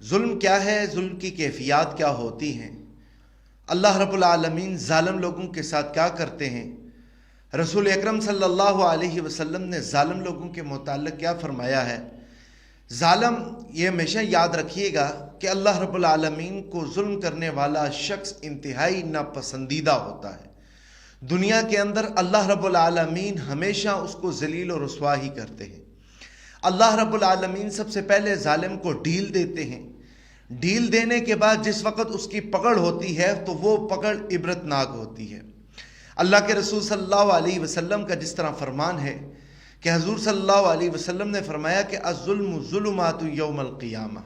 ظلم کیا ہے؟ ظلم کی کیفیات کیا ہوتی ہیں؟ اللہ رب العالمین ظالم لوگوں کے ساتھ کیا کرتے ہیں؟ رسول اکرم صلی اللہ علیہ وسلم نے ظالم لوگوں کے متعلق کیا فرمایا ہے؟ ظالم، یہ ہمیشہ یاد رکھیے گا کہ اللہ رب العالمین کو ظلم کرنے والا شخص انتہائی ناپسندیدہ ہوتا ہے۔ دنیا کے اندر اللہ رب العالمین ہمیشہ اس کو ذلیل و رسوا ہی کرتے ہیں۔ اللہ رب العالمین سب سے پہلے ظالم کو ڈھیل دیتے ہیں۔ ڈھیل دینے کے بعد جس وقت اس کی پکڑ ہوتی ہے تو وہ پکڑ عبرتناک ہوتی ہے۔ اللہ کے رسول صلی اللہ علیہ وسلم کا جس طرح فرمان ہے کہ حضور صلی اللہ علیہ وسلم نے فرمایا کہ الظلم ظلمات یوم القیامہ،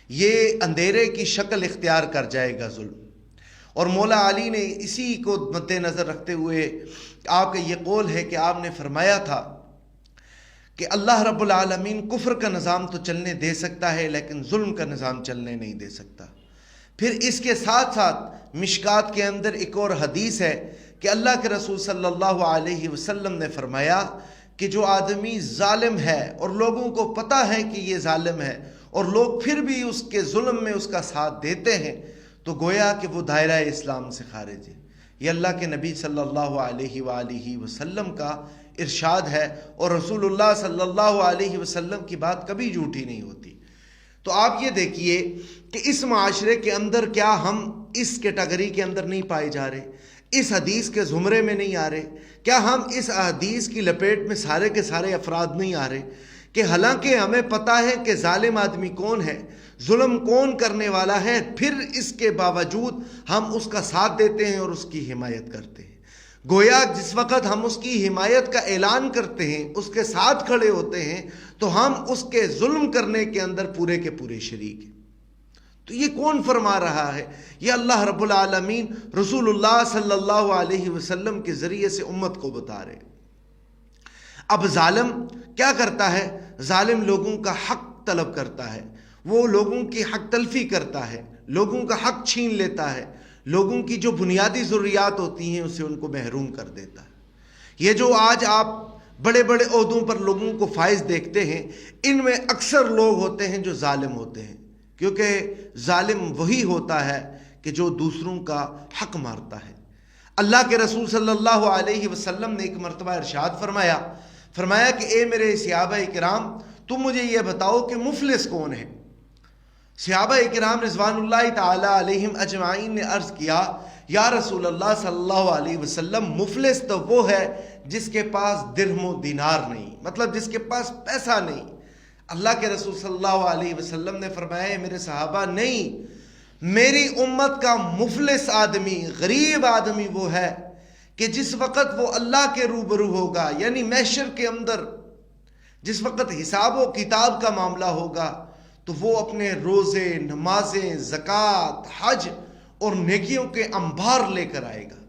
یہ اندھیرے کی شکل اختیار کر جائے گا ظلم۔ اور مولا علی نے اسی کو مد نظر رکھتے ہوئے آپ کا یہ قول ہے کہ آپ نے فرمایا تھا کہ اللہ رب العالمین کفر کا نظام تو چلنے دے سکتا ہے لیکن ظلم کا نظام چلنے نہیں دے سکتا۔ پھر اس کے ساتھ ساتھ مشکات کے اندر ایک اور حدیث ہے کہ اللہ کے رسول صلی اللہ علیہ وسلم نے فرمایا کہ جو آدمی ظالم ہے اور لوگوں کو پتہ ہے کہ یہ ظالم ہے اور لوگ پھر بھی اس کے ظلم میں اس کا ساتھ دیتے ہیں تو گویا کہ وہ دائرہ اسلام سے خارج ہے۔ یہ اللہ کے نبی صلی اللہ علیہ وآلہ وسلم کا ارشاد ہے، اور رسول اللہ صلی اللہ علیہ وسلم کی بات کبھی جھوٹی نہیں ہوتی۔ تو آپ یہ دیکھیے کہ اس معاشرے کے اندر کیا ہم اس کیٹیگری کے اندر نہیں پائے جا رہے، اس حدیث کے زمرے میں نہیں آ رہے؟ کیا ہم اس حدیث کی لپیٹ میں سارے کے سارے افراد نہیں آ رہے کہ حالانکہ ہمیں پتہ ہے کہ ظالم آدمی کون ہے، ظلم کون کرنے والا ہے، پھر اس کے باوجود ہم اس کا ساتھ دیتے ہیں اور اس کی حمایت کرتے ہیں؟ گویا جس وقت ہم اس کی حمایت کا اعلان کرتے ہیں، اس کے ساتھ کھڑے ہوتے ہیں، تو ہم اس کے ظلم کرنے کے اندر پورے کے پورے شریک ہیں۔ تو یہ کون فرما رہا ہے؟ یہ اللہ رب العالمین رسول اللہ صلی اللہ علیہ وسلم کے ذریعے سے امت کو بتا رہے۔ اب ظالم کیا کرتا ہے؟ ظالم لوگوں کا حق طلب کرتا ہے، وہ لوگوں کی حق تلفی کرتا ہے، لوگوں کا حق چھین لیتا ہے، لوگوں کی جو بنیادی ضروریات ہوتی ہیں اسے ان کو محروم کر دیتا ہے۔ یہ جو آج آپ بڑے بڑے عہدوں پر لوگوں کو فائز دیکھتے ہیں، ان میں اکثر لوگ ہوتے ہیں جو ظالم ہوتے ہیں، کیونکہ ظالم وہی ہوتا ہے کہ جو دوسروں کا حق مارتا ہے۔ اللہ کے رسول صلی اللہ علیہ وسلم نے ایک مرتبہ ارشاد فرمایا کہ اے میرے صحابہ کرام، تم مجھے یہ بتاؤ کہ مفلس کون ہے؟ صحابہ کرام رضوان اللہ تعالی علیہم اجمعین نے عرض کیا، یا رسول اللہ صلی اللہ علیہ وسلم، مفلس تو وہ ہے جس کے پاس درہم و دینار نہیں، مطلب جس کے پاس پیسہ نہیں۔ اللہ کے رسول صلی اللہ علیہ وسلم نے فرمایا میرے صحابہ، نہیں، میری امت کا مفلس آدمی، غریب آدمی وہ ہے کہ جس وقت وہ اللہ کے روبرو ہوگا، یعنی محشر کے اندر جس وقت حساب و کتاب کا معاملہ ہوگا تو وہ اپنے روزے، نمازیں، زکوٰۃ، حج اور نیکیوں کے انبار لے کر آئے گا،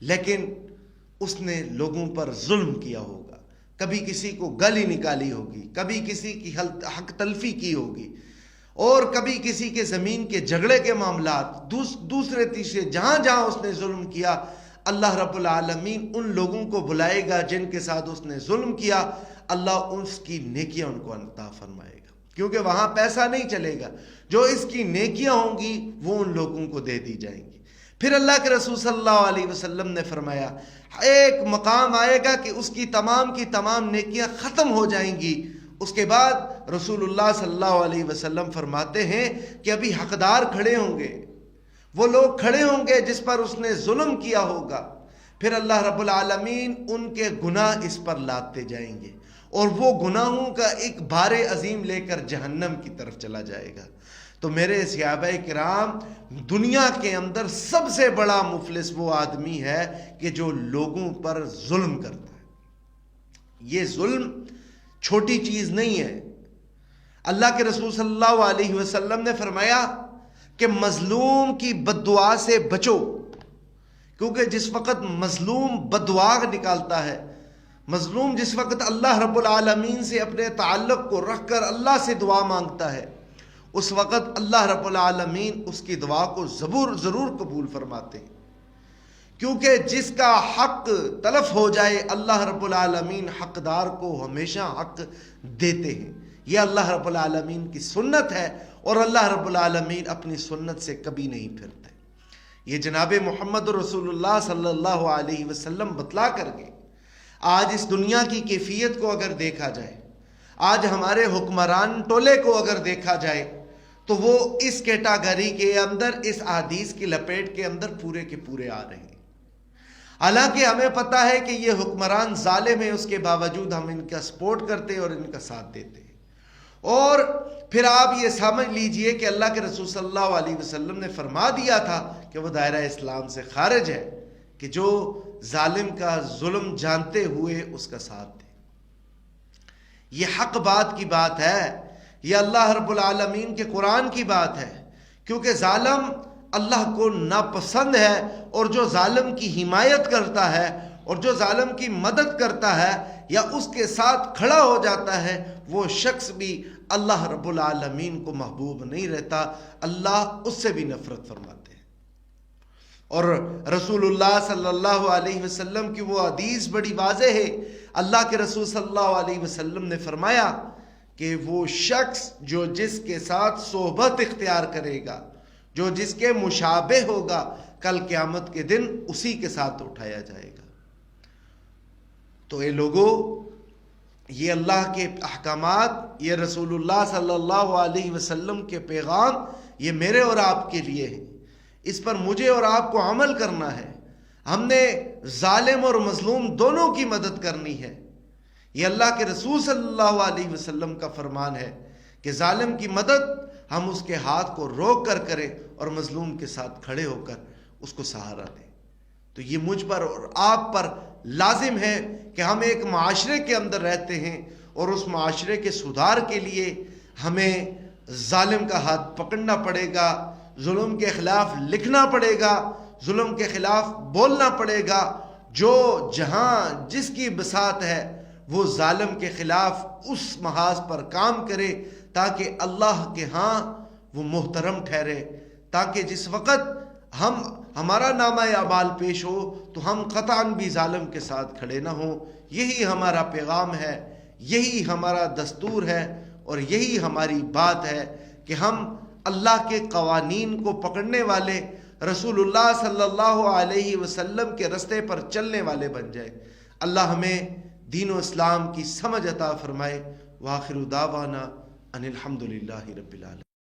لیکن اس نے لوگوں پر ظلم کیا ہوگا، کبھی کسی کو گالی نکالی ہوگی، کبھی کسی کی حق تلفی کی ہوگی، اور کبھی کسی کے زمین کے جھگڑے کے معاملات، دوسرے تیسرے جہاں جہاں اس نے ظلم کیا، اللہ رب العالمین ان لوگوں کو بلائے گا جن کے ساتھ اس نے ظلم کیا، اللہ اس کی نیکیاں ان کو عطا فرمائے گا، کیونکہ وہاں پیسہ نہیں چلے گا، جو اس کی نیکیاں ہوں گی وہ ان لوگوں کو دے دی جائیں گی۔ پھر اللہ کے رسول صلی اللہ علیہ وسلم نے فرمایا ایک مقام آئے گا کہ اس کی تمام نیکیاں ختم ہو جائیں گی۔ اس کے بعد رسول اللہ صلی اللہ علیہ وسلم فرماتے ہیں کہ ابھی حقدار کھڑے ہوں گے، وہ لوگ کھڑے ہوں گے جس پر اس نے ظلم کیا ہوگا، پھر اللہ رب العالمین ان کے گناہ اس پر لاتے جائیں گے اور وہ گناہوں کا ایک بار عظیم لے کر جہنم کی طرف چلا جائے گا۔ تو میرے صحابہ کرام، دنیا کے اندر سب سے بڑا مفلس وہ آدمی ہے کہ جو لوگوں پر ظلم کرتا ہے۔ یہ ظلم چھوٹی چیز نہیں ہے۔ اللہ کے رسول صلی اللہ علیہ وسلم نے فرمایا کہ مظلوم کی بد دعا سے بچو، کیونکہ جس وقت مظلوم بد دعا نکالتا ہے، مظلوم جس وقت اللہ رب العالمین سے اپنے تعلق کو رکھ کر اللہ سے دعا مانگتا ہے، اس وقت اللہ رب العالمین اس کی دعا کو ضرور قبول فرماتے ہیں، کیونکہ جس کا حق تلف ہو جائے اللہ رب العالمین حقدار کو ہمیشہ حق دیتے ہیں۔ یہ اللہ رب العالمین کی سنت ہے، اور اللہ رب العالمین اپنی سنت سے کبھی نہیں پھرتے۔ یہ جناب محمد رسول اللہ صلی اللہ علیہ وسلم بتلا کر گئے۔ آج اس دنیا کی کیفیت کو اگر دیکھا جائے، آج ہمارے حکمران ٹولے کو اگر دیکھا جائے، تو وہ اس کیٹاگری کے اندر، اس احادیث کی لپیٹ کے اندر پورے کے پورے آ رہے ہیں۔ حالانکہ ہمیں پتہ ہے کہ یہ حکمران ظالم ہیں، اس کے باوجود ہم ان کا سپورٹ کرتے اور ان کا ساتھ دیتے ہیں۔ اور پھر آپ یہ سمجھ لیجئے کہ اللہ کے رسول صلی اللہ علیہ وسلم نے فرما دیا تھا کہ وہ دائرہ اسلام سے خارج ہے، کہ جو ظالم کا ظلم جانتے ہوئے اس کا ساتھ دے۔ یہ حق بات کی بات ہے، یہ اللہ رب العالمین کے قرآن کی بات ہے، کیونکہ ظالم اللہ کو ناپسند ہے، اور جو ظالم کی حمایت کرتا ہے اور جو ظالم کی مدد کرتا ہے یا اس کے ساتھ کھڑا ہو جاتا ہے، وہ شخص بھی اللہ رب العالمین کو محبوب نہیں رہتا، اللہ اس سے بھی نفرت فرماتے ہیں۔ اور رسول اللہ صلی اللہ علیہ وسلم کی وہ حدیث بڑی واضح ہے، اللہ کے رسول صلی اللہ علیہ وسلم نے فرمایا کہ وہ شخص جو جس کے ساتھ صحبت اختیار کرے گا، جو جس کے مشابہ ہوگا، کل قیامت کے دن اسی کے ساتھ اٹھایا جائے گا۔ تو اے لوگوں، یہ اللہ کے احکامات، یہ رسول اللہ صلی اللہ علیہ وسلم کے پیغام، یہ میرے اور آپ کے لیے ہے۔ اس پر مجھے اور آپ کو عمل کرنا ہے۔ ہم نے ظالم اور مظلوم دونوں کی مدد کرنی ہے۔ یہ اللہ کے رسول صلی اللہ علیہ وسلم کا فرمان ہے کہ ظالم کی مدد ہم اس کے ہاتھ کو روک کر کریں اور مظلوم کے ساتھ کھڑے ہو کر اس کو سہارا دیں۔ تو یہ مجھ پر اور آپ پر لازم ہے کہ ہم ایک معاشرے کے اندر رہتے ہیں، اور اس معاشرے کے سدھار کے لیے ہمیں ظالم کا ہاتھ پکڑنا پڑے گا، ظلم کے خلاف لکھنا پڑے گا، ظلم کے خلاف بولنا پڑے گا۔ جو جہاں جس کی بساط ہے وہ ظالم کے خلاف اس محاذ پر کام کرے، تاکہ اللہ کے ہاں وہ محترم ٹھہرے، تاکہ جس وقت ہمارا نامہ اعمال پیش ہو تو ہم قطعاً بھی ظالم کے ساتھ کھڑے نہ ہوں۔ یہی ہمارا پیغام ہے، یہی ہمارا دستور ہے، اور یہی ہماری بات ہے کہ ہم اللہ کے قوانین کو پکڑنے والے، رسول اللہ صلی اللہ علیہ وسلم کے رستے پر چلنے والے بن جائے۔ اللہ ہمیں دین و اسلام کی سمجھ عطا فرمائے۔ وآخر دعوانا ان الحمد للہ رب العالمین۔